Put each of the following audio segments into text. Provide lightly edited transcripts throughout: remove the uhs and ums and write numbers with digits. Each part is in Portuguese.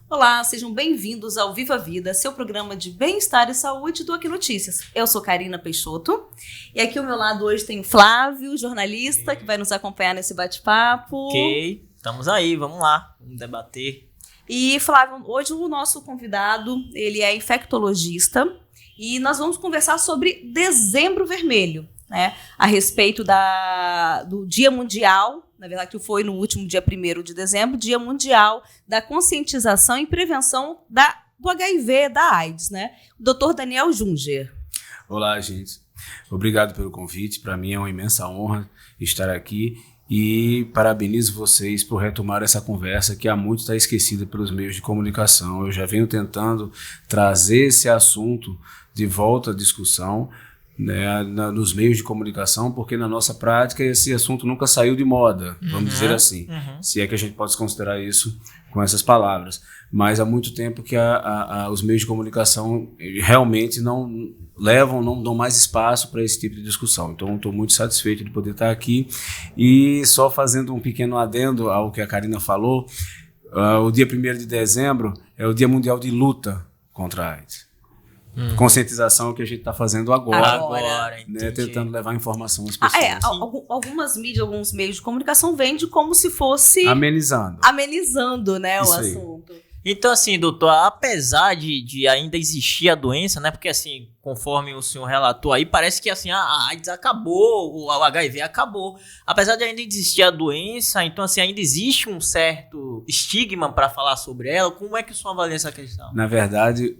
Olá, sejam bem-vindos ao Viva a Vida, seu programa de bem-estar e saúde do Aqui Notícias. Eu sou Karina Peixoto e aqui ao meu lado hoje tem Flávio, jornalista, que vai nos acompanhar nesse bate-papo. Ok, estamos aí, vamos lá, vamos debater. E Flávio, hoje o nosso convidado, ele é infectologista e nós vamos conversar sobre Dezembro Vermelho, né? A respeito do Dia Mundial, na verdade que foi no último dia 1º de dezembro, Dia Mundial da Conscientização e Prevenção do HIV, da AIDS, né? O Dr. Daniel Junger. Olá, gente. Obrigado pelo convite. Para mim é uma imensa honra estar aqui e parabenizo vocês por retomar essa conversa que há muito está esquecida pelos meios de comunicação. Eu já venho tentando trazer esse assunto de volta à discussão, né, nos meios de comunicação, porque na nossa prática esse assunto nunca saiu de moda, vamos dizer assim, se é que a gente pode considerar isso com essas palavras. Mas há muito tempo que os meios de comunicação realmente não dão mais espaço para esse tipo de discussão. Então estou muito satisfeito de poder estar aqui e só fazendo um pequeno adendo ao que a Karina falou, o dia 1º de dezembro é o Dia Mundial de Luta contra a AIDS. Conscientização que a gente está fazendo agora, né, tentando levar informação às pessoas. Alguns meios de comunicação vendem como se fosse amenizando, né, o assunto. Então, assim, doutor, apesar de ainda existir a doença, né, porque assim, conforme o senhor relatou aí, parece que assim, a AIDS acabou, o HIV acabou. Apesar de ainda existir a doença, então assim, ainda existe um certo estigma para falar sobre ela. Como é que o senhor avalia essa questão? Na verdade,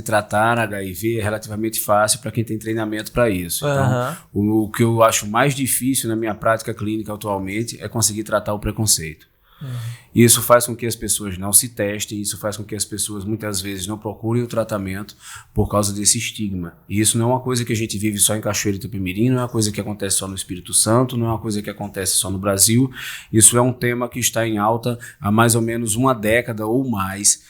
tratar HIV é relativamente fácil para quem tem treinamento para isso. Então, o que eu acho mais difícil na minha prática clínica atualmente é conseguir tratar o preconceito. Isso faz com que as pessoas não se testem, isso faz com que as pessoas muitas vezes não procurem o tratamento por causa desse estigma. E isso não é uma coisa que a gente vive só em Cachoeira e Itapemirim, não é uma coisa que acontece só no Espírito Santo, não é uma coisa que acontece só no Brasil. Isso é um tema que está em alta há mais ou menos uma década ou mais.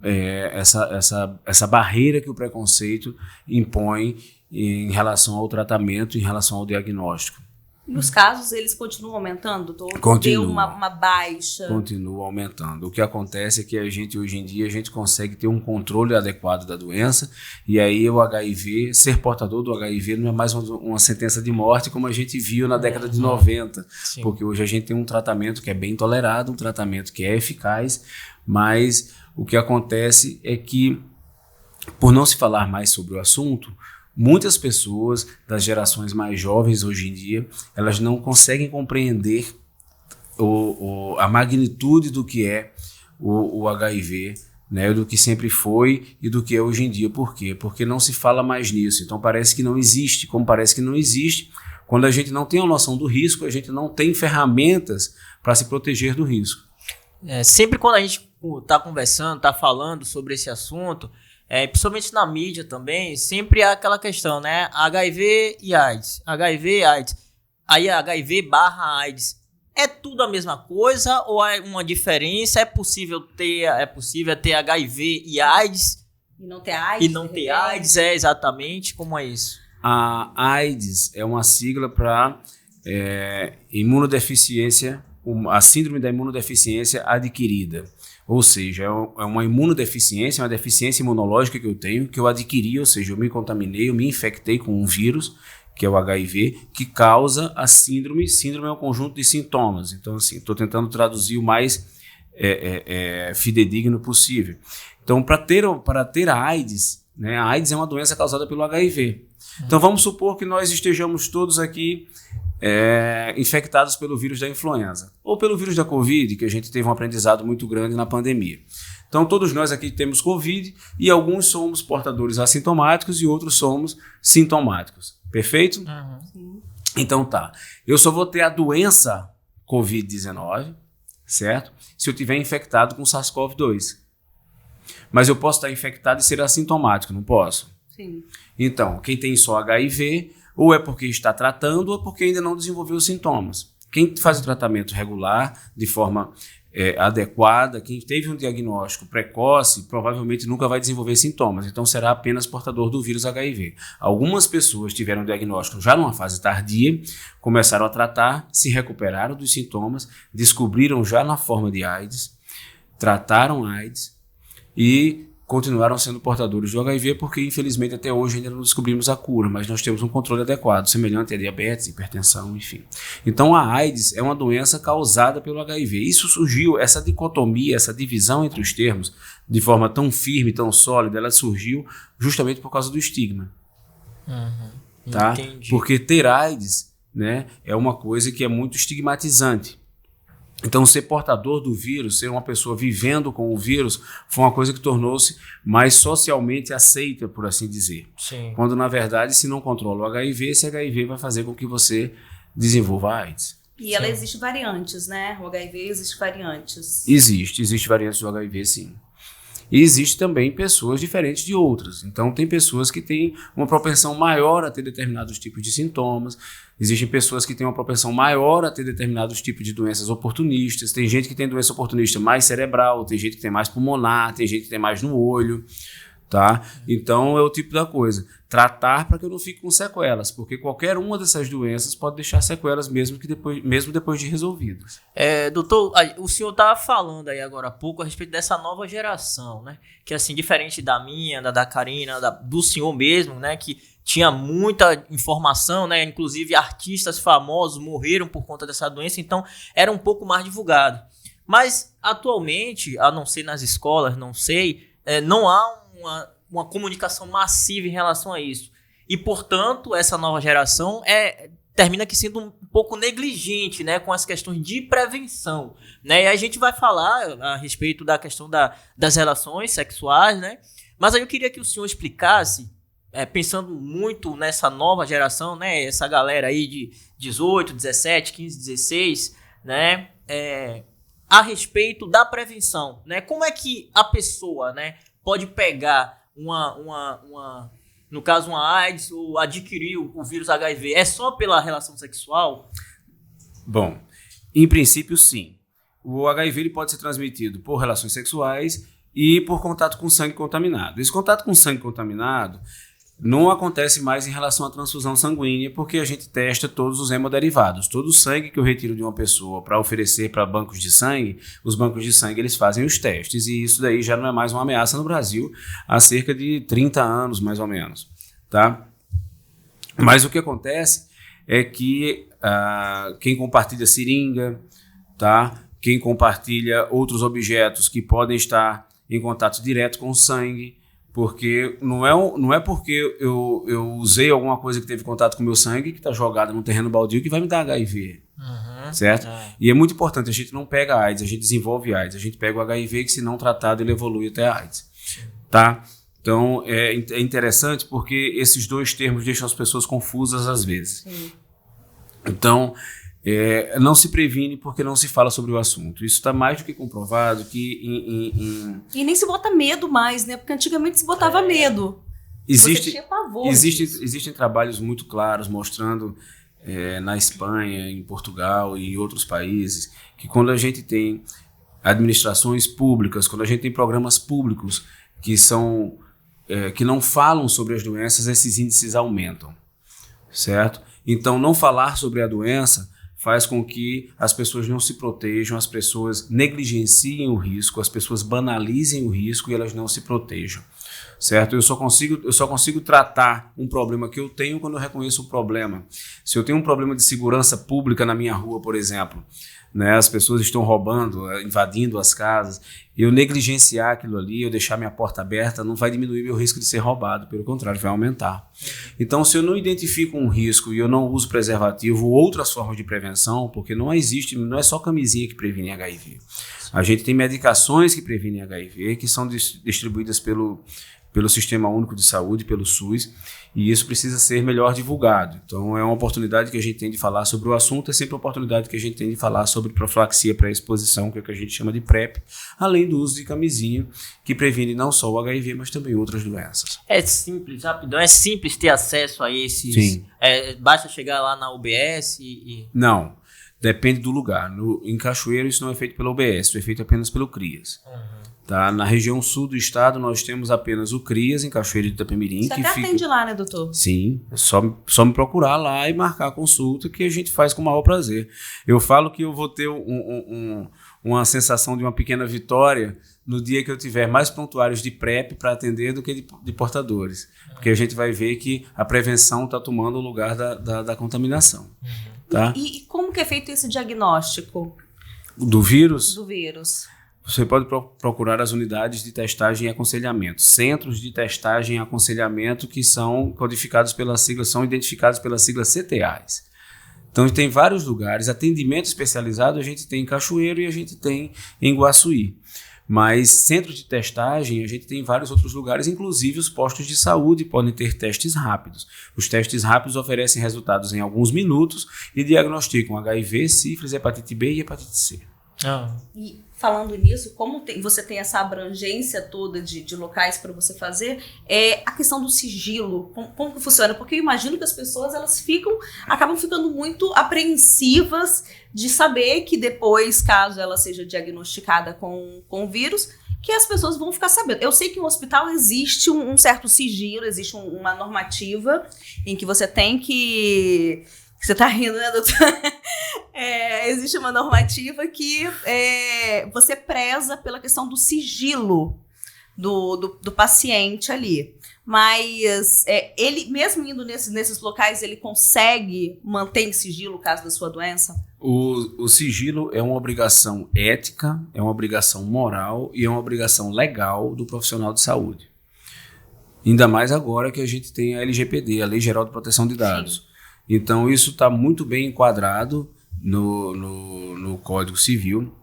Essa barreira que o preconceito impõe em relação ao tratamento, em relação ao diagnóstico. E os casos, eles continuam aumentando? Deu uma baixa? Continua aumentando. O que acontece é que hoje em dia, a gente consegue ter um controle adequado da doença, e aí o HIV, ser portador do HIV não é mais uma sentença de morte como a gente viu na década de 90. Sim. Porque hoje a gente tem um tratamento que é bem tolerado, um tratamento que é eficaz, mas o que acontece é que, por não se falar mais sobre o assunto, muitas pessoas das gerações mais jovens hoje em dia, elas não conseguem compreender a magnitude do que é o HIV, né, do que sempre foi e do que é hoje em dia. Por quê? Porque não se fala mais nisso. Então parece que não existe. Como parece que não existe, quando a gente não tem a noção do risco, a gente não tem ferramentas para se proteger do risco. Sempre quando a gente está conversando, está falando sobre esse assunto, principalmente na mídia também, sempre há aquela questão, né? HIV e AIDS. HIV e AIDS. Aí HIV/AIDS. É tudo a mesma coisa ou há uma diferença? É possível ter HIV e AIDS? E não ter AIDS? E não ter AIDS, exatamente. Como é isso? A AIDS é uma sigla para imunodeficiência, a síndrome da imunodeficiência adquirida. Ou seja, é uma imunodeficiência, uma deficiência imunológica que eu tenho, que eu adquiri, ou seja, eu me contaminei, eu me infectei com um vírus, que é o HIV, que causa a síndrome. Síndrome é um conjunto de sintomas. Então, assim, estou tentando traduzir o mais fidedigno possível. Então, para ter a AIDS, né, a AIDS é uma doença causada pelo HIV. Então, vamos supor que nós estejamos todos aqui infectados pelo vírus da influenza ou pelo vírus da Covid, que a gente teve um aprendizado muito grande na pandemia. Então, todos nós aqui temos Covid e alguns somos portadores assintomáticos e outros somos sintomáticos. Perfeito? Então tá. Eu só vou ter a doença Covid-19, certo? Se eu tiver infectado com SARS-CoV-2. Mas eu posso estar infectado e ser assintomático, não posso? Sim. Então, quem tem só HIV, ou é porque está tratando, ou porque ainda não desenvolveu os sintomas. Quem faz o tratamento regular, de forma adequada, quem teve um diagnóstico precoce, provavelmente nunca vai desenvolver sintomas, então será apenas portador do vírus HIV. Algumas pessoas tiveram um diagnóstico já numa fase tardia, começaram a tratar, se recuperaram dos sintomas, descobriram já na forma de AIDS, trataram AIDS, e continuaram sendo portadores do HIV porque, infelizmente, até hoje ainda não descobrimos a cura, mas nós temos um controle adequado, semelhante a diabetes, hipertensão, enfim. Então, a AIDS é uma doença causada pelo HIV. Isso surgiu, essa dicotomia, essa divisão entre os termos, de forma tão firme, tão sólida, ela surgiu justamente por causa do estigma. Tá? Entendi. Porque ter AIDS, né, é uma coisa que é muito estigmatizante. Então, ser portador do vírus, ser uma pessoa vivendo com o vírus, foi uma coisa que tornou-se mais socialmente aceita, por assim dizer. Sim. Quando, na verdade, se não controla o HIV, esse HIV vai fazer com que você desenvolva a AIDS. E ela existe variantes, né? O HIV existe variantes. Existe variantes do HIV, sim. E existe também pessoas diferentes de outras. Então, tem pessoas que têm uma propensão maior a ter determinados tipos de sintomas. Existem pessoas que têm uma propensão maior a ter determinados tipos de doenças oportunistas. Tem gente que tem doença oportunista mais cerebral, tem gente que tem mais pulmonar, tem gente que tem mais no olho. Tá? Então, é o tipo da coisa. Tratar para que eu não fique com sequelas, porque qualquer uma dessas doenças pode deixar sequelas mesmo depois de resolvidas. Doutor, o senhor estava falando aí agora há pouco a respeito dessa nova geração, né? Que assim, diferente da minha, da Karina, do senhor mesmo, né? Que tinha muita informação, né? Inclusive artistas famosos morreram por conta dessa doença, então era um pouco mais divulgado. Mas atualmente, a não ser nas escolas, não há uma comunicação massiva em relação a isso. E, portanto, essa nova geração termina aqui sendo um pouco negligente, né, com as questões de prevenção. Né? E a gente vai falar a respeito da questão das relações sexuais, né? Mas aí eu queria que o senhor explicasse, pensando muito nessa nova geração, né, essa galera aí de 18, 17, 15, 16, né, a respeito da prevenção. Né? Como é que a pessoa, né, pode pegar no caso uma AIDS ou adquirir o vírus HIV? É só pela relação sexual? Bom, em princípio sim. O HIV ele pode ser transmitido por relações sexuais e por contato com sangue contaminado. Esse contato com sangue contaminado não acontece mais em relação à transfusão sanguínea, porque a gente testa todos os hemoderivados. Todo o sangue que eu retiro de uma pessoa para oferecer para bancos de sangue, os bancos de sangue eles fazem os testes, e isso daí já não é mais uma ameaça no Brasil há cerca de 30 anos, mais ou menos. Tá? Mas o que acontece é que quem compartilha seringa, tá? Quem compartilha outros objetos que podem estar em contato direto com o sangue, porque não é porque eu usei alguma coisa que teve contato com o meu sangue que está jogada num terreno baldio que vai me dar HIV, certo? E é muito importante, a gente não pega AIDS, a gente desenvolve AIDS, a gente pega o HIV que, se não tratado, ele evolui até AIDS, tá? Então, é interessante porque esses dois termos deixam as pessoas confusas às vezes. Sim. Então, não se previne porque não se fala sobre o assunto. Isso está mais do que comprovado que E nem se bota medo mais, né? Porque antigamente se botava medo. Você tinha pavor. Existem trabalhos muito claros mostrando na Espanha, em Portugal e em outros países que quando a gente tem administrações públicas, quando a gente tem programas públicos que não falam sobre as doenças, esses índices aumentam, certo? Então, não falar sobre a doença faz com que as pessoas não se protejam, as pessoas negligenciem o risco, as pessoas banalizem o risco e elas não se protejam, certo? Eu só consigo tratar um problema que eu tenho quando eu reconheço o problema. Se eu tenho um problema de segurança pública na minha rua, por exemplo, né, as pessoas estão roubando, invadindo as casas, eu negligenciar aquilo ali, eu deixar minha porta aberta, não vai diminuir meu risco de ser roubado, pelo contrário, vai aumentar. Então, se eu não identifico um risco e eu não uso preservativo ou outras formas de prevenção, porque não é só camisinha que previne HIV. A gente tem medicações que previnem HIV, que são distribuídas pelo Sistema Único de Saúde, pelo SUS, e isso precisa ser melhor divulgado. Então, é uma oportunidade que a gente tem de falar sobre o assunto, é sempre uma oportunidade que a gente tem de falar sobre profilaxia pré-exposição, que é o que a gente chama de PrEP, além do uso de camisinha, que previne não só o HIV, mas também outras doenças. É simples, rapidão, é simples ter acesso a esses... Sim. Basta chegar lá na UBS e... Não, depende do lugar. Em Cachoeiro, isso não é feito pela UBS, isso é feito apenas pelo CRIAS. Tá? Na região sul do estado, nós temos apenas o CRIAS, em Cachoeira de Itapemirim. Você até atende lá, né, doutor? Sim, é só me procurar lá e marcar a consulta, que a gente faz com o maior prazer. Eu falo que eu vou ter uma sensação de uma pequena vitória no dia que eu tiver mais prontuários de PrEP para atender do que de portadores. Porque a gente vai ver que a prevenção está tomando o lugar da contaminação. Tá? E como que é feito esse diagnóstico? Do vírus? Do vírus. Você pode procurar as unidades de testagem e aconselhamento, centros de testagem e aconselhamento que são codificados pela sigla, são identificados pela sigla CTAs. Então, tem vários lugares. Atendimento especializado a gente tem em Cachoeiro e a gente tem em Guaçuí. Mas centros de testagem a gente tem em vários outros lugares, inclusive os postos de saúde podem ter testes rápidos. Os testes rápidos oferecem resultados em alguns minutos e diagnosticam HIV, sífilis, hepatite B e hepatite C. E falando nisso, como você tem essa abrangência toda de locais para você fazer, a questão do sigilo, como que funciona? Porque eu imagino que as pessoas acabam ficando muito apreensivas de saber que depois, caso ela seja diagnosticada com o vírus, que as pessoas vão ficar sabendo. Eu sei que no hospital existe um certo sigilo, existe uma normativa em que você tem que... Você está rindo, né, doutor? Existe uma normativa que você preza pela questão do sigilo do paciente ali. Mas ele, mesmo indo nesses locais, ele consegue manter em sigilo o caso da sua doença? O sigilo é uma obrigação ética, é uma obrigação moral e é uma obrigação legal do profissional de saúde. Ainda mais agora que a gente tem a LGPD, a Lei Geral de Proteção de Dados. Sim. Então, isso está muito bem enquadrado no Código Civil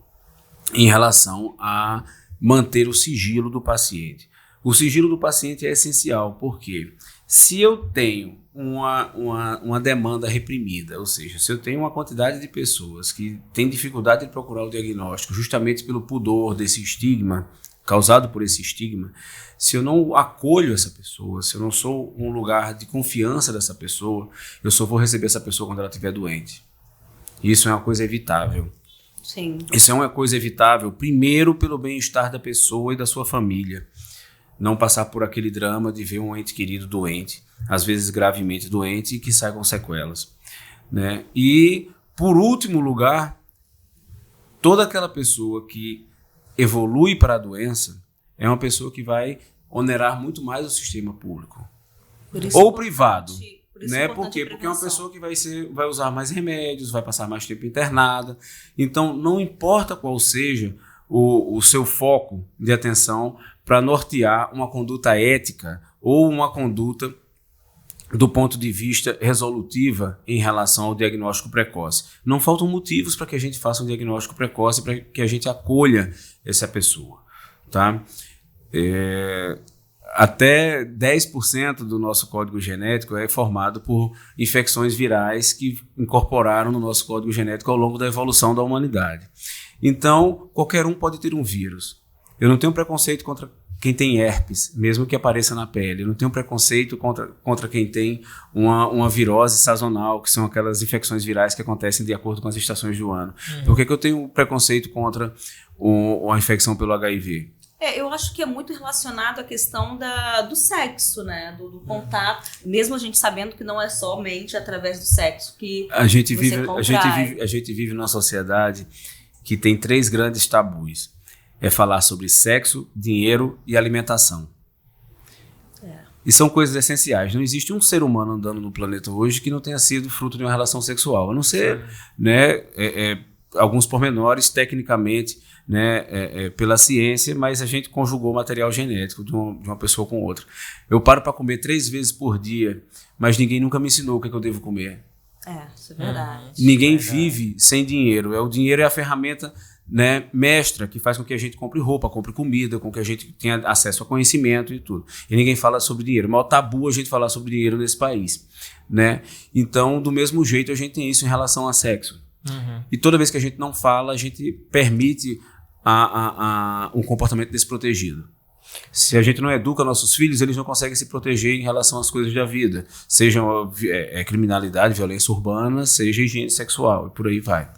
em relação a manter o sigilo do paciente. O sigilo do paciente é essencial, porque se eu tenho uma demanda reprimida, ou seja, se eu tenho uma quantidade de pessoas que têm dificuldade de procurar o diagnóstico justamente pelo pudor desse estigma, causado por esse estigma, se eu não acolho essa pessoa, se eu não sou um lugar de confiança dessa pessoa, eu só vou receber essa pessoa quando ela estiver doente. Isso é uma coisa evitável. Sim. Isso é uma coisa evitável, primeiro pelo bem-estar da pessoa e da sua família. Não passar por aquele drama de ver um ente querido doente, às vezes gravemente doente, e que sai com sequelas. Né? E, por último lugar, toda aquela pessoa que evolui para a doença é uma pessoa que vai onerar muito mais o sistema público ou privado, né? Por quê? Porque é uma pessoa que vai usar mais remédios, vai passar mais tempo internada. Então, não importa qual seja o seu foco de atenção para nortear uma conduta ética ou uma conduta do ponto de vista resolutiva em relação ao diagnóstico precoce. Não faltam motivos para que a gente faça um diagnóstico precoce, para que a gente acolha essa pessoa. Tá? Até 10% do nosso código genético é formado por infecções virais que incorporaram no nosso código genético ao longo da evolução da humanidade. Então, qualquer um pode ter um vírus. Eu não tenho preconceito contra quem tem herpes, mesmo que apareça na pele. Eu não tenho preconceito contra quem tem uma virose sazonal, que são aquelas infecções virais que acontecem de acordo com as estações do ano. Por que eu tenho preconceito contra a infecção pelo HIV? Eu acho que é muito relacionado à questão do sexo, né? Do contato, mesmo a gente sabendo que não é somente através do sexo que a gente vive numa sociedade que tem 3 grandes tabus. É falar sobre sexo, dinheiro e alimentação. E são coisas essenciais. Não existe um ser humano andando no planeta hoje que não tenha sido fruto de uma relação sexual. A não ser alguns pormenores, tecnicamente, né, pela ciência, mas a gente conjugou material genético de uma pessoa com outra. Eu paro para comer 3 vezes por dia, mas ninguém nunca me ensinou o que eu devo comer. Isso é verdade. Ninguém vive sem dinheiro. O dinheiro é a ferramenta, né, mestra, que faz com que a gente compre roupa, compre comida, com que a gente tenha acesso a conhecimento e tudo. E ninguém fala sobre dinheiro. O maior tabu a gente falar sobre dinheiro nesse país. Né? Então, do mesmo jeito, a gente tem isso em relação a sexo. E toda vez que a gente não fala, a gente permite um comportamento desprotegido. Se a gente não educa nossos filhos, eles não conseguem se proteger em relação às coisas da vida. Seja criminalidade, violência urbana, seja higiene sexual, e por aí vai.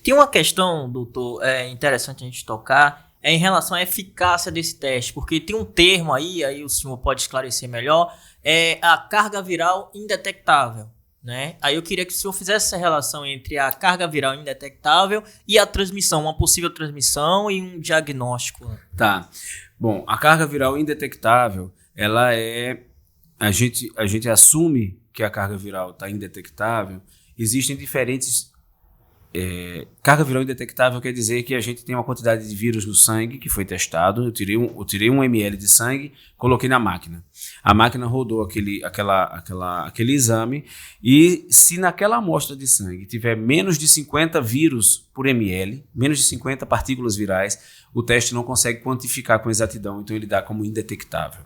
Tem uma questão, doutor, interessante a gente tocar, é em relação à eficácia desse teste, porque tem um termo aí o senhor pode esclarecer melhor, é a carga viral indetectável, né? Aí eu queria que o senhor fizesse essa relação entre a carga viral indetectável e a transmissão, uma possível transmissão e um diagnóstico. Tá. Bom, a carga viral indetectável, ela é... A gente assume que a carga viral está indetectável. Existem diferentes... carga viral indetectável quer dizer que a gente tem uma quantidade de vírus no sangue que foi testado. Eu tirei 1 ml de sangue, coloquei na máquina. A máquina rodou aquele exame e se naquela amostra de sangue tiver menos de 50 vírus por ml, menos de 50 partículas virais, o teste não consegue quantificar com exatidão, então ele dá como indetectável.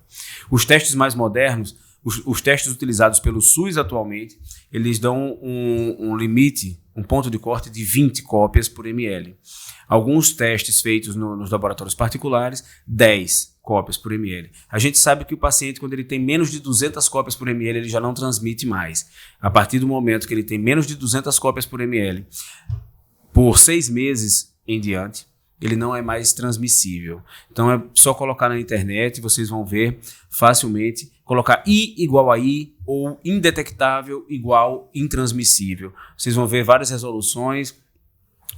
Os testes mais modernos, os testes utilizados pelo SUS atualmente, eles dão um limite, um ponto de corte de 20 cópias por ml. Alguns testes feitos nos laboratórios particulares, 10 cópias por ml. A gente sabe que o paciente, quando ele tem menos de 200 cópias por ml, ele já não transmite mais. A partir do momento que ele tem menos de 200 cópias por ml, por 6 meses em diante, ele não é mais transmissível. Então é só colocar na internet, vocês vão ver facilmente, colocar I igual a I ou indetectável igual intransmissível. Vocês vão ver várias resoluções,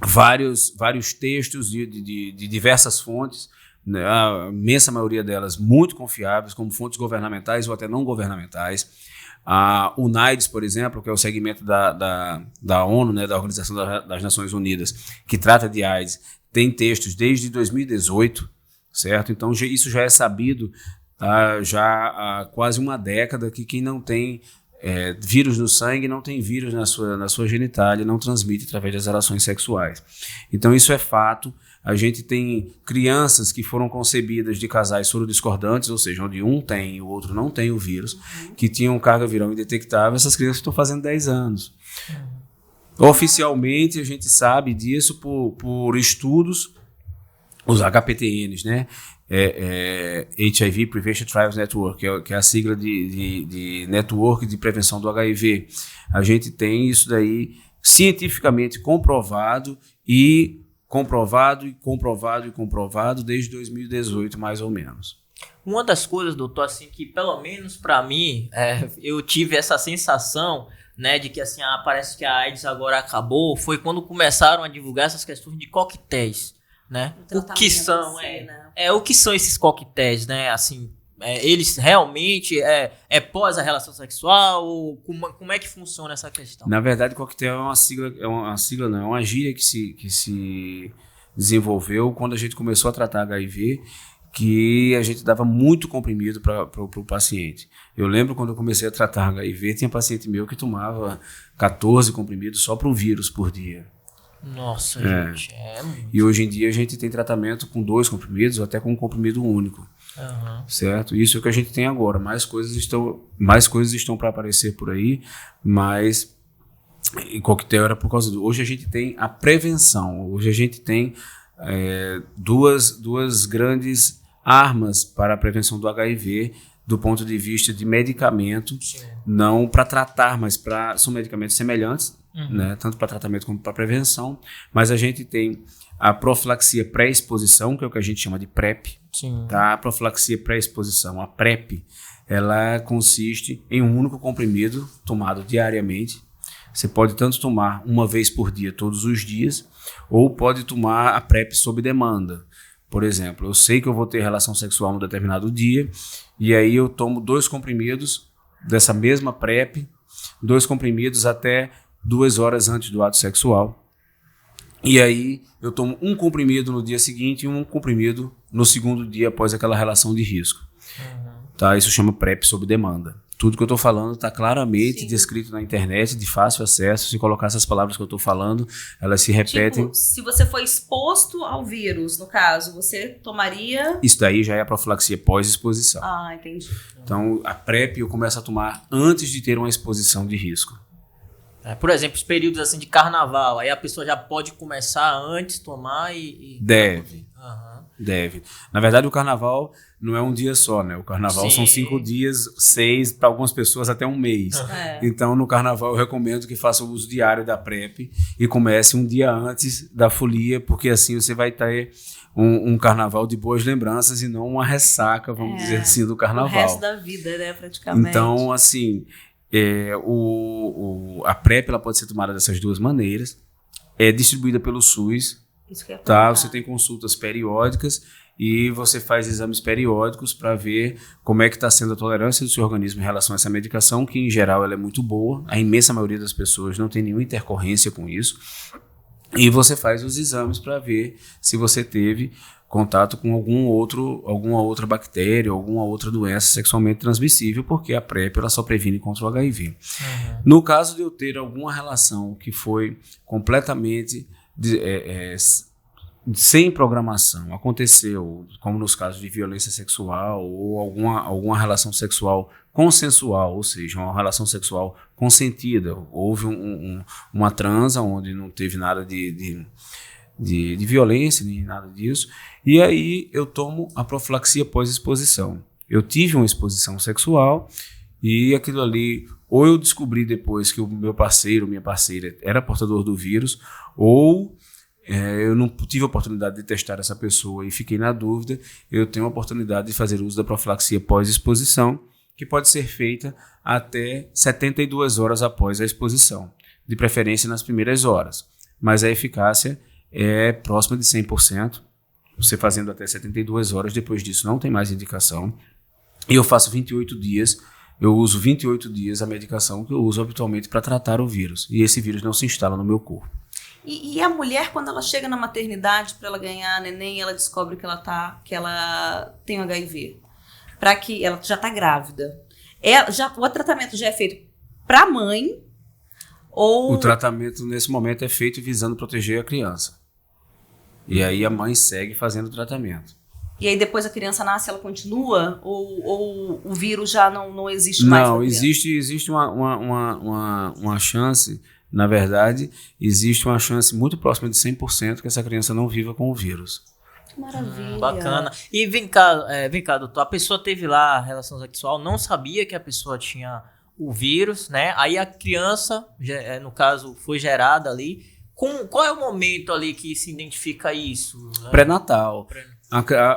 vários textos de diversas fontes, né, a imensa maioria delas muito confiáveis, como fontes governamentais ou até não governamentais. A UNAIDS, por exemplo, que é o segmento da ONU, né, da Organização das Nações Unidas, que trata de AIDS, tem textos desde 2018, certo? Então isso já é sabido já há quase uma década que quem não tem vírus no sangue, não tem vírus na sua genitália, não transmite através das relações sexuais. Então isso é fato. A gente tem crianças que foram concebidas de casais sorodiscordantes, ou seja, onde um tem e o outro não tem o vírus, que tinham carga viral indetectável. Essas crianças estão fazendo 10 anos. Oficialmente, a gente sabe disso por estudos, os HPTNs, né? HIV Prevention Trials Network, que é a sigla de Network de Prevenção do HIV. A gente tem isso daí cientificamente comprovado desde 2018, mais ou menos. Uma das coisas, doutor, assim, que pelo menos para mim, eu tive essa sensação, né, de que assim, parece que a AIDS agora acabou, foi quando começaram a divulgar essas questões de coquetéis, né? O que são, o que são esses coquetéis, né? Assim, eles realmente pós a relação sexual, ou como é que funciona essa questão? Na verdade, coquetel é uma gíria que se desenvolveu quando a gente começou a tratar HIV, que a gente dava muito comprimido para o paciente. Eu lembro quando eu comecei a tratar HIV, tinha paciente meu que tomava 14 comprimidos só para o vírus por dia. Nossa, gente, muito. E hoje em dia a gente tem tratamento com 2 comprimidos ou até com um comprimido único. Certo? Isso é o que a gente tem agora. Mais coisas estão para aparecer por aí, mas em coquetel era por causa do... Hoje a gente tem a prevenção. Hoje a gente tem duas grandes armas para a prevenção do HIV do ponto de vista de medicamento. Sim. Não para tratar, mas são medicamentos semelhantes, né? Tanto para tratamento como para prevenção. Mas a gente tem a profilaxia pré-exposição, que é o que a gente chama de PrEP. Sim. Tá? A profilaxia pré-exposição, a PrEP, ela consiste em um único comprimido tomado diariamente. Você pode tanto tomar uma vez por dia, todos os dias, ou pode tomar a PrEP sob demanda. Por exemplo, eu sei que eu vou ter relação sexual num determinado dia, e aí eu tomo 2 comprimidos dessa mesma PrEP, 2 comprimidos até 2 horas antes do ato sexual. E aí eu tomo um comprimido no dia seguinte e um comprimido no segundo dia após aquela relação de risco. Tá? Isso chama PrEP sob demanda. Tudo que eu estou falando está claramente descrito na internet, de fácil acesso. Se colocar essas palavras que eu estou falando, elas se repetem. Tipo, se você for exposto ao vírus, no caso, você tomaria... Isso daí já é a profilaxia pós-exposição. Ah, entendi. Então, a PrEP eu começo a tomar antes de ter uma exposição de risco. Por exemplo, os períodos assim de carnaval, aí a pessoa já pode começar antes, tomar e... Deve. Deve. Na verdade, o carnaval não é um dia só, né? O carnaval são 5 dias, 6, para algumas pessoas até um mês. Então, no carnaval, eu recomendo que faça o uso diário da PrEP e comece um dia antes da folia, porque assim você vai ter um carnaval de boas lembranças e não uma ressaca, vamos dizer assim, do carnaval. O resto da vida, né, praticamente. Então, assim, a PrEP ela pode ser tomada dessas duas maneiras. É distribuída pelo SUS, Isso que eu ia tá? perguntar. Você tem consultas periódicas e você faz exames periódicos para ver como é que está sendo a tolerância do seu organismo em relação a essa medicação, que em geral ela é muito boa. A imensa maioria das pessoas não tem nenhuma intercorrência com isso. E você faz os exames para ver se você teve contato com alguma outra bactéria, alguma outra doença sexualmente transmissível, porque a PrEP ela só previne contra o HIV. No caso de eu ter alguma relação que foi completamente sem programação, aconteceu, como nos casos de violência sexual ou alguma relação sexual consensual, ou seja, uma relação sexual consentida, houve uma transa onde não teve nada de violência, nem nada disso, e aí eu tomo a profilaxia pós-exposição. Eu tive uma exposição sexual e aquilo ali, ou eu descobri depois que o meu parceiro, minha parceira era portador do vírus, ou eu não tive a oportunidade de testar essa pessoa e fiquei na dúvida, eu tenho a oportunidade de fazer uso da profilaxia pós-exposição, que pode ser feita até 72 horas após a exposição, de preferência nas primeiras horas, mas a eficácia é próxima de 100%, você fazendo até 72 horas, depois disso não tem mais indicação, e eu faço 28 dias, eu uso 28 dias a medicação que eu uso habitualmente para tratar o vírus, e esse vírus não se instala no meu corpo. E a mulher, quando ela chega na maternidade para ela ganhar neném, ela descobre que ela tem HIV, para que ela já está grávida. O tratamento já é feito para a mãe ou... O tratamento nesse momento é feito visando proteger a criança. E aí a mãe segue fazendo o tratamento. E aí depois a criança nasce, ela continua? Ou o vírus já não existe mais? Não, existe uma chance, na verdade, existe uma chance muito próxima de 100% que essa criança não viva com o vírus. Que maravilha. Bacana. E vem cá, doutor, a pessoa teve lá a relação sexual, não sabia que a pessoa tinha o vírus, né? Aí a criança, no caso, foi gerada ali. Qual é o momento ali que se identifica isso? Né? Pré-natal.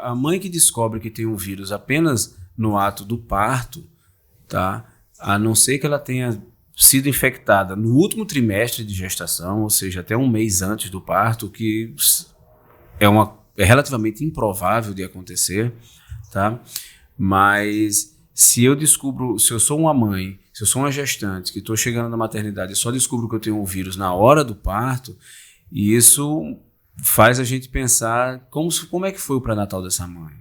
A mãe que descobre que tem um vírus apenas no ato do parto, tá? A não ser que ela tenha sido infectada no último trimestre de gestação, ou seja, até um mês antes do parto, que é relativamente improvável de acontecer, tá? Mas se eu sou uma mãe, se eu sou uma gestante que estou chegando na maternidade e só descubro que eu tenho um vírus na hora do parto, isso faz a gente pensar como é que foi o pré-natal dessa mãe.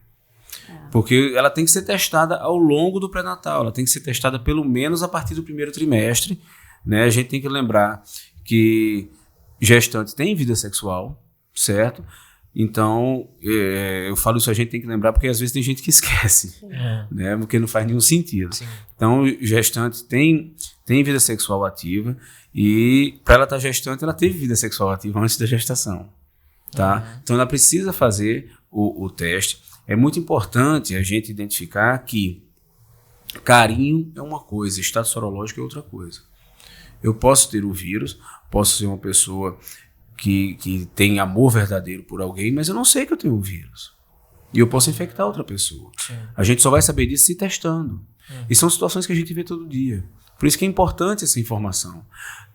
Porque ela tem que ser testada ao longo do pré-natal, ela tem que ser testada pelo menos a partir do primeiro trimestre, né? A gente tem que lembrar que gestante tem vida sexual, certo? Então, eu falo isso, a gente tem que lembrar porque às vezes tem gente que esquece, né? Porque não faz nenhum sentido. Sim. Então, gestante tem vida sexual ativa e para ela estar gestante, ela teve vida sexual ativa antes da gestação, tá? Então, ela precisa fazer o teste. É muito importante a gente identificar que carinho é uma coisa, estado sorológico é outra coisa. Eu posso ter o vírus, posso ser uma pessoa que tem amor verdadeiro por alguém, mas eu não sei que eu tenho o vírus. E eu posso infectar outra pessoa. Sim. A gente só vai saber disso se testando. E são situações que a gente vê todo dia. Por isso que é importante essa informação,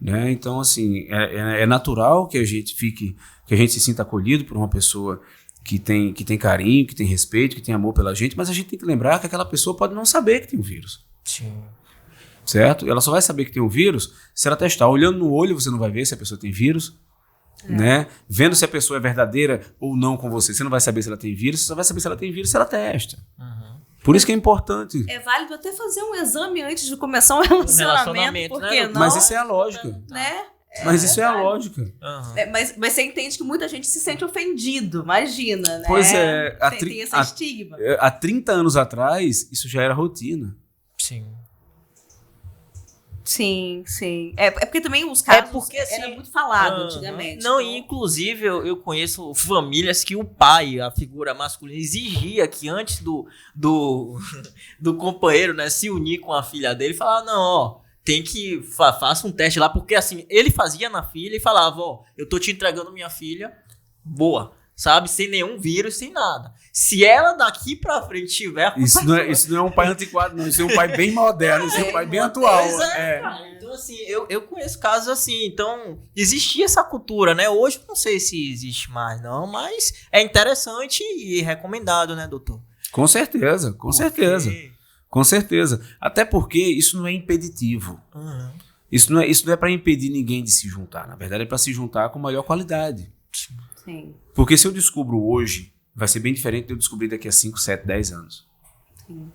né? Então, assim, é natural que a gente se sinta acolhido por uma pessoa que tem carinho, que tem respeito, que tem amor pela gente, mas a gente tem que lembrar que aquela pessoa pode não saber que tem o vírus. Sim. Certo? Ela só vai saber que tem o vírus se ela testar. Olhando no olho, você não vai ver se a pessoa tem vírus. Né? Vendo se a pessoa é verdadeira ou não com você não vai saber se ela tem vírus, você só vai saber se ela tem vírus se ela testa. Por isso que é importante. É válido até fazer um exame antes de começar um relacionamento, porque né? não? Mas isso é a lógica. Né? Mas isso é a lógica. Mas você entende que muita gente se sente ofendido, imagina, né? Pois tem esse estigma. Há 30 anos atrás, isso já era rotina. Sim. Sim. É porque também os casos porque, assim, era muito falado antigamente. Não, e inclusive eu conheço famílias que o pai, a figura masculina, exigia que antes do companheiro, né, se unir com a filha dele, falava, não, ó, tem que faça um teste lá, porque assim, ele fazia na filha e falava, ó, eu tô te entregando minha filha, boa. sabe? Sem nenhum vírus, sem nada. Se ela daqui pra frente tiver... Isso não é um pai antiquado, não. Isso é um pai bem moderno, isso é um pai bem atual. Cara. Então, assim, eu conheço casos assim. Então, existia essa cultura, né? Hoje, não sei se existe mais, não. Mas é interessante e recomendado, né, doutor? Com certeza, com certeza. Com certeza. Até porque isso não é impeditivo. Uhum. Isso não é para impedir ninguém de se juntar. Na verdade, é para se juntar com maior qualidade. Sim. Porque se eu descubro hoje, vai ser bem diferente de eu descobrir daqui a 5, 7, 10 anos. Sim.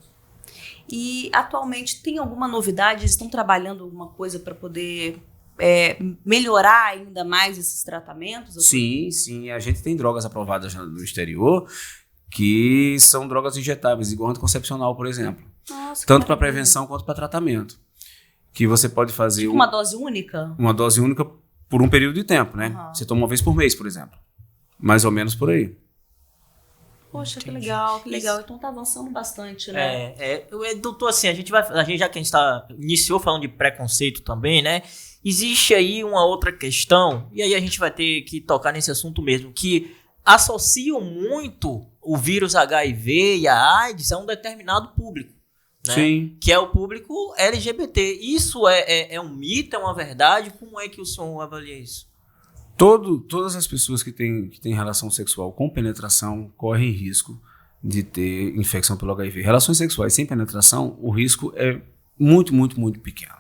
E atualmente tem alguma novidade? Eles estão trabalhando alguma coisa para poder melhorar ainda mais esses tratamentos? Sim. A gente tem drogas aprovadas no exterior que são drogas injetáveis, igual anticoncepcional, por exemplo. Nossa, tanto para prevenção quanto para tratamento. Que você pode fazer... Tipo uma dose única? Uma dose única por um período de tempo, né? Uhum. Você toma uma vez por mês, por exemplo. Mais ou menos por aí. Poxa, que legal. Então tá avançando bastante, né? Doutor, assim, já que a gente iniciou falando de preconceito também, né? Existe aí uma outra questão, e aí a gente vai ter que tocar nesse assunto mesmo, que associam muito o vírus HIV e a AIDS a um determinado público. Né? Sim. Que é o público LGBT. Isso é um mito, é uma verdade? Como é que o senhor avalia isso? Todas as pessoas que têm relação sexual com penetração correm risco de ter infecção pelo HIV. Relações sexuais sem penetração, o risco é muito, muito, muito pequeno.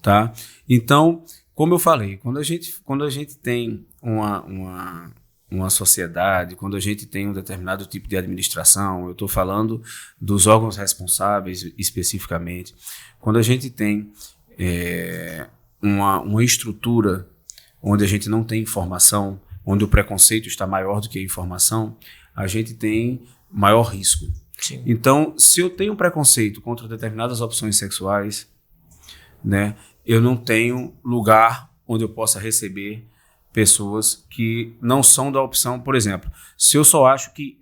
Tá? Então, como eu falei, quando a gente tem uma sociedade, quando a gente tem um determinado tipo de administração, eu estou falando dos órgãos responsáveis especificamente, quando a gente tem uma estrutura onde a gente não tem informação, onde o preconceito está maior do que a informação, a gente tem maior risco. Sim. Então, se eu tenho preconceito contra determinadas opções sexuais, né, eu não tenho lugar onde eu possa receber pessoas que não são da opção. Por exemplo, se eu só acho que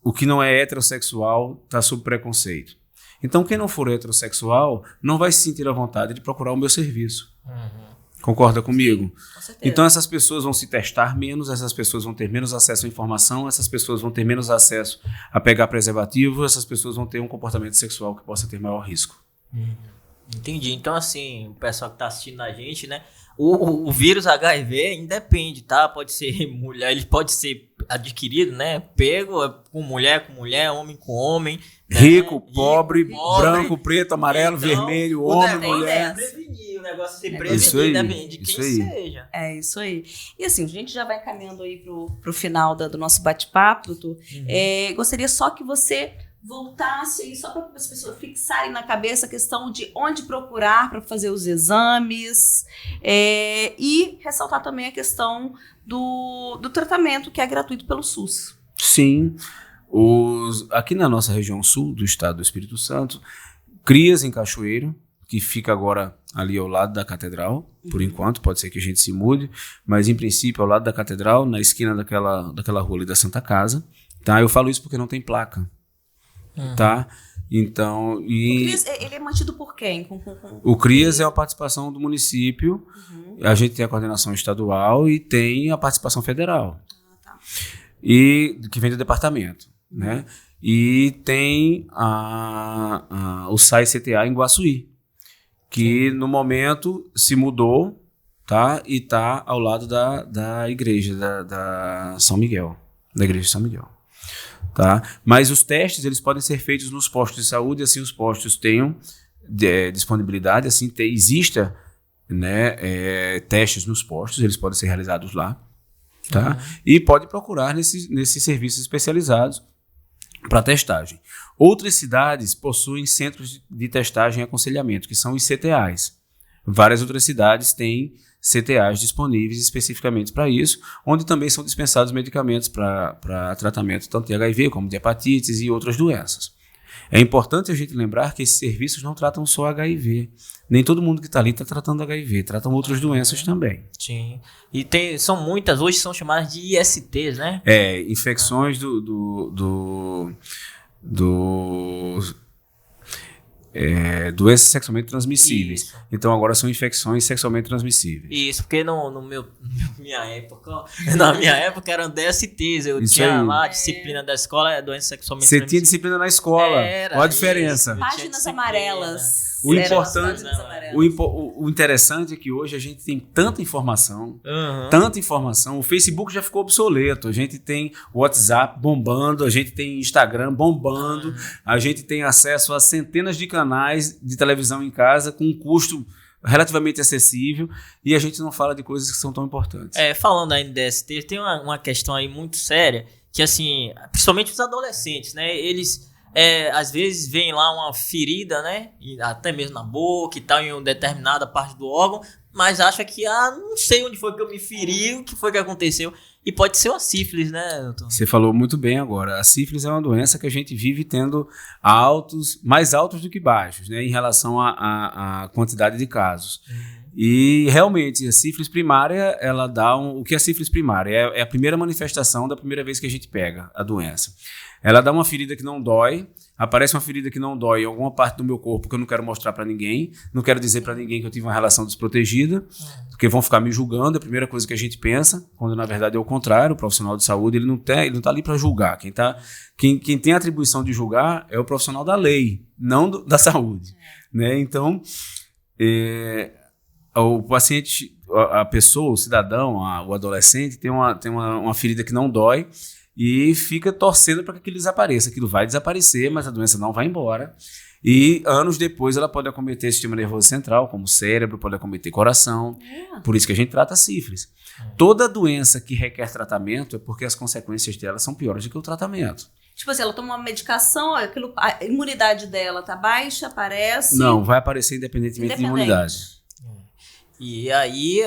o que não é heterossexual está sob preconceito. Então, quem não for heterossexual não vai se sentir à vontade de procurar o meu serviço. Uhum. Concorda comigo? Com certeza. Então, essas pessoas vão se testar menos, essas pessoas vão ter menos acesso à informação, essas pessoas vão ter menos acesso a pegar preservativo, essas pessoas vão ter um comportamento sexual que possa ter maior risco. Entendi. Então, assim, o pessoal que está assistindo a gente, né? O vírus HIV independe, tá? Pode ser mulher, ele pode ser adquirido, né? Pego com mulher, homem com homem. Né? Rico, pobre, branco, preto, amarelo, Então, homem, o mulher. Prevenir, o negócio é ser Isso prevenir, aí, depende de isso quem aí. seja. É isso aí. E assim, a gente já vai caminhando aí pro final do nosso bate-papo, doutor. Gostaria só que você voltasse aí, só para as pessoas fixarem na cabeça a questão de onde procurar para fazer os exames, e ressaltar também a questão do tratamento que é gratuito pelo SUS. Sim. Aqui na nossa região sul do estado do Espírito Santo, Crias em Cachoeiro, que fica agora ali ao lado da catedral, por enquanto, pode ser que a gente se mude, mas em princípio ao lado da catedral, na esquina daquela rua ali da Santa Casa, tá? Eu falo isso porque não tem placa, tá? Então, O CRIAS, ele é mantido por quem? O CRIAS é a participação do município, a gente tem a coordenação estadual e tem a participação federal, e que vem do departamento, né? E tem o SAI CTA em Guaçuí, que no momento se mudou, tá? E está ao lado da igreja, da São Miguel, da igreja de São Miguel. Tá? Mas os testes eles podem ser feitos nos postos de saúde, assim os postos tenham disponibilidade, assim exista, né, testes nos postos, eles podem ser realizados lá, tá? E pode procurar nesses serviços especializados para testagem. Outras cidades possuem centros de testagem e aconselhamento, que são os CTAs. Várias outras cidades têm CTAs disponíveis especificamente para isso, onde também são dispensados medicamentos para tratamento tanto de HIV como de hepatites e outras doenças. É importante a gente lembrar que esses serviços não tratam só HIV. Nem todo mundo que está ali está tratando HIV, tratam outras doenças também. Sim. E são muitas, hoje são chamadas de ISTs, né? doenças sexualmente transmissíveis. Isso. Então agora são infecções sexualmente transmissíveis. Isso, porque na minha época eram DSTs, eu Isso tinha aí. lá a disciplina da escola, doença sexualmente Você tinha transmissível. disciplina na escola. Era Qual a diferença? isso. Páginas disciplina. amarelas. O Eram importante- as páginas amarelas. O interessante é que hoje a gente tem tanta informação, o Facebook já ficou obsoleto, a gente tem o WhatsApp bombando, a gente tem Instagram bombando, a gente tem acesso a centenas de canais de televisão em casa com um custo relativamente acessível e a gente não fala de coisas que são tão importantes. Falando aí no DST, tem uma questão aí muito séria, que assim, principalmente os adolescentes, né, eles às vezes veem lá uma ferida, né, e até mesmo na boca e tal, em uma determinada parte do órgão, mas acha que, não sei onde foi que eu me feri, o que foi que aconteceu, e pode ser uma sífilis, né, doutor? Você falou muito bem agora. A sífilis é uma doença que a gente vive tendo mais altos do que baixos, né, em relação à quantidade de casos. E realmente a sífilis primária, ela dá o que é a sífilis primária? É a primeira manifestação da primeira vez que a gente pega a doença. Ela dá uma ferida que não dói, aparece uma ferida que não dói em alguma parte do meu corpo que eu não quero mostrar para ninguém, não quero dizer para ninguém que eu tive uma relação desprotegida, porque vão ficar me julgando, é a primeira coisa que a gente pensa, quando na verdade é o contrário, o profissional de saúde ele não tá ali para julgar, quem tem a atribuição de julgar é o profissional da lei, não da saúde, né? Então, o paciente, a pessoa, o cidadão, o adolescente tem uma ferida que não dói, e fica torcendo para que aquilo desapareça. Aquilo vai desaparecer, mas a doença não vai embora. E anos depois ela pode acometer sistema nervoso central, como cérebro, pode acometer coração. Por isso que a gente trata a sífilis. Toda doença que requer tratamento é porque as consequências dela são piores do que o tratamento. Tipo assim, ela toma uma medicação, a imunidade dela tá baixa, aparece... Não, vai aparecer independentemente de imunidade. E aí,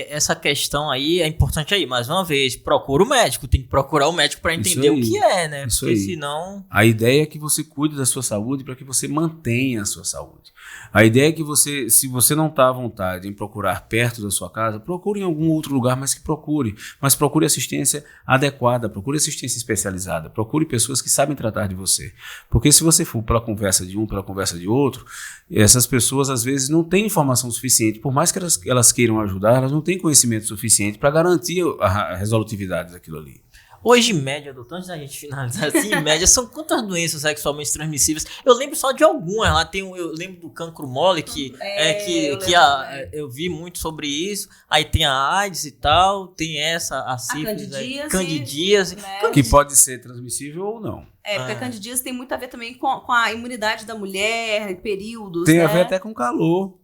essa questão aí é importante aí, mais uma vez, procura o médico, tem que procurar o médico para entender o que é, né? Isso Porque aí. senão... A ideia é que você cuide da sua saúde para que você mantenha a sua saúde. A ideia é que você, se você não está à vontade em procurar perto da sua casa, procure em algum outro lugar, mas procure assistência adequada, procure assistência especializada, procure pessoas que sabem tratar de você. Porque se você for pela conversa de um, pela conversa de outro, essas pessoas às vezes não têm informação suficiente, por mais que elas queiram ajudar, elas não têm conhecimento suficiente para garantir a resolutividade daquilo ali. Hoje, em média, doutor, antes da gente finalizar assim, em média, são quantas doenças sexualmente transmissíveis? Eu lembro só de algumas. Lá eu lembro do cancro mole, eu vi muito sobre isso. Aí tem a AIDS e tal, tem a sífilis, candidíase. Né? Que pode ser transmissível ou não. Porque a candidíase tem muito a ver também com a imunidade da mulher, períodos, Tem né? a ver até com calor.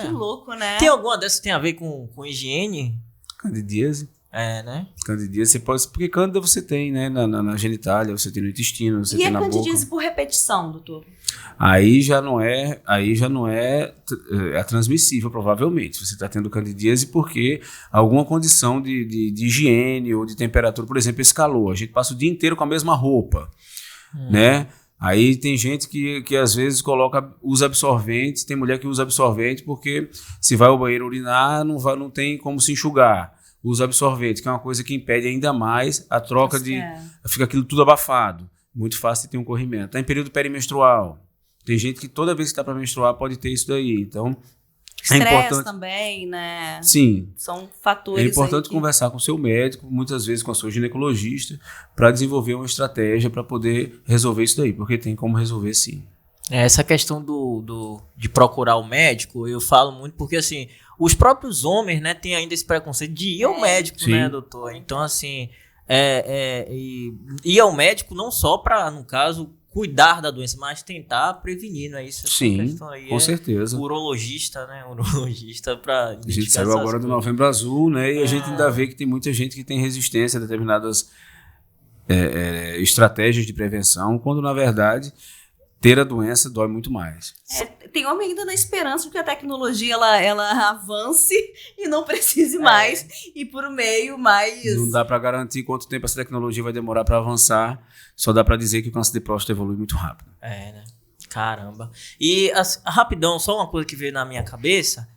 Que louco, né? Tem alguma dessas que tem a ver com higiene? Candidíase. Né? Candidíase, você pode... Porque cândida você tem, né? Na genitália, você tem no intestino, você e tem na boca. E a candidíase por repetição, doutor? Aí já não é a transmissível, provavelmente. Você está tendo candidíase porque alguma condição de higiene ou de temperatura, por exemplo, esse calor. A gente passa o dia inteiro com a mesma roupa, né? Aí tem gente que às vezes usa absorvente, tem mulher que usa absorvente porque se vai ao banheiro urinar, não tem como se enxugar. Usa absorvente, que é uma coisa que impede ainda mais a troca fica aquilo tudo abafado. Muito fácil de ter um corrimento. Tá em período perimenstrual. Tem gente que toda vez que está para menstruar pode ter isso daí. Então, estresse também, né? Sim. São fatores. É importante conversar com o seu médico, muitas vezes com a sua ginecologista, para desenvolver uma estratégia para poder resolver isso daí, porque tem como resolver sim. Essa questão de procurar o médico, eu falo muito porque, assim, os próprios homens, né, têm ainda esse preconceito de ir ao médico, sim, né, doutor? Então, assim, ir ao médico não só para, no caso, cuidar da doença, mas tentar prevenir, não é isso? Sim, com certeza. Urologista, né? Urologista para a gente saiu agora do Novembro Azul, né? E a gente ainda vê que tem muita gente que tem resistência a determinadas estratégias de prevenção, quando na verdade ter a doença dói muito mais. Tem homem ainda na esperança de que a tecnologia ela avance e não precise mais ir por meio mais... Não dá para garantir quanto tempo essa tecnologia vai demorar para avançar, só dá para dizer que o câncer de próstata evolui muito rápido. Né? Caramba. E rapidão, só uma coisa que veio na minha cabeça,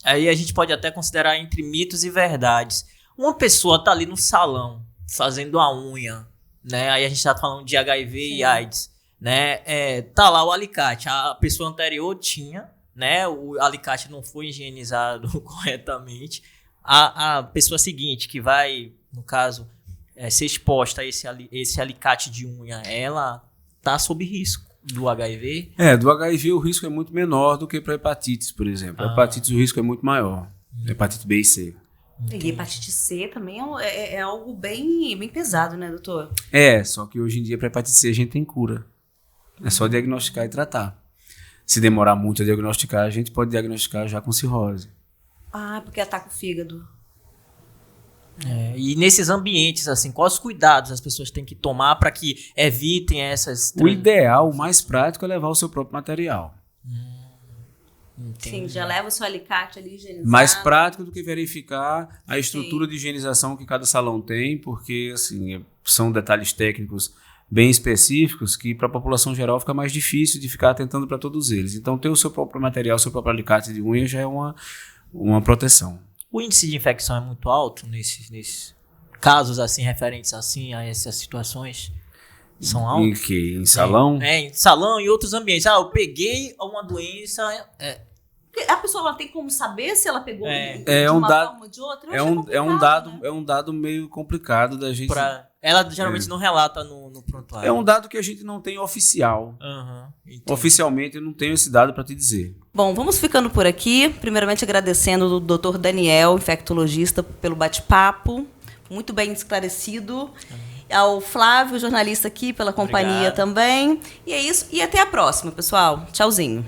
aí a gente pode até considerar entre mitos e verdades. Uma pessoa tá ali no salão, fazendo a unha, né? Aí a gente tá falando de HIV e AIDS. né? Tá lá o alicate. A pessoa anterior tinha, né? O alicate não foi higienizado corretamente. A pessoa seguinte, que vai, no caso, ser exposta a esse alicate de unha, ela tá sob risco do HIV? Do HIV o risco é muito menor do que para hepatites, por exemplo. A hepatites o risco é muito maior. Hepatite B e C. E hepatite C também é algo bem pesado, né, doutor? Só que hoje em dia para hepatite C a gente tem cura. É só diagnosticar e tratar. Se demorar muito a diagnosticar, a gente pode diagnosticar já com cirrose. Porque ataca o fígado. E nesses ambientes, assim, quais os cuidados as pessoas têm que tomar para que evitem essas... O ideal, o mais prático é levar o seu próprio material. Sim, já leva o seu alicate ali higienizado. Mais prático do que verificar a estrutura de higienização que cada salão tem, porque assim, são detalhes técnicos bem específicos que para a população geral fica mais difícil de ficar atentando para todos eles. Então ter o seu próprio material, o seu próprio alicate de unha já é uma proteção. O índice de infecção é muito alto nesses casos assim, referentes assim a essas situações? São altos? Em salão? Em salão e outros ambientes. Eu peguei uma doença... A pessoa ela tem como saber se ela pegou de uma forma ou de outra? É um dado meio complicado da gente... Ela geralmente não relata no prontuário. É um dado que a gente não tem oficial. Oficialmente eu não tenho esse dado para te dizer. Bom, vamos ficando por aqui. Primeiramente agradecendo o Dr. Daniel, infectologista, pelo bate-papo. Muito bem esclarecido. Ao Flávio, jornalista aqui, pela companhia também. E é isso. E até a próxima, pessoal. Tchauzinho.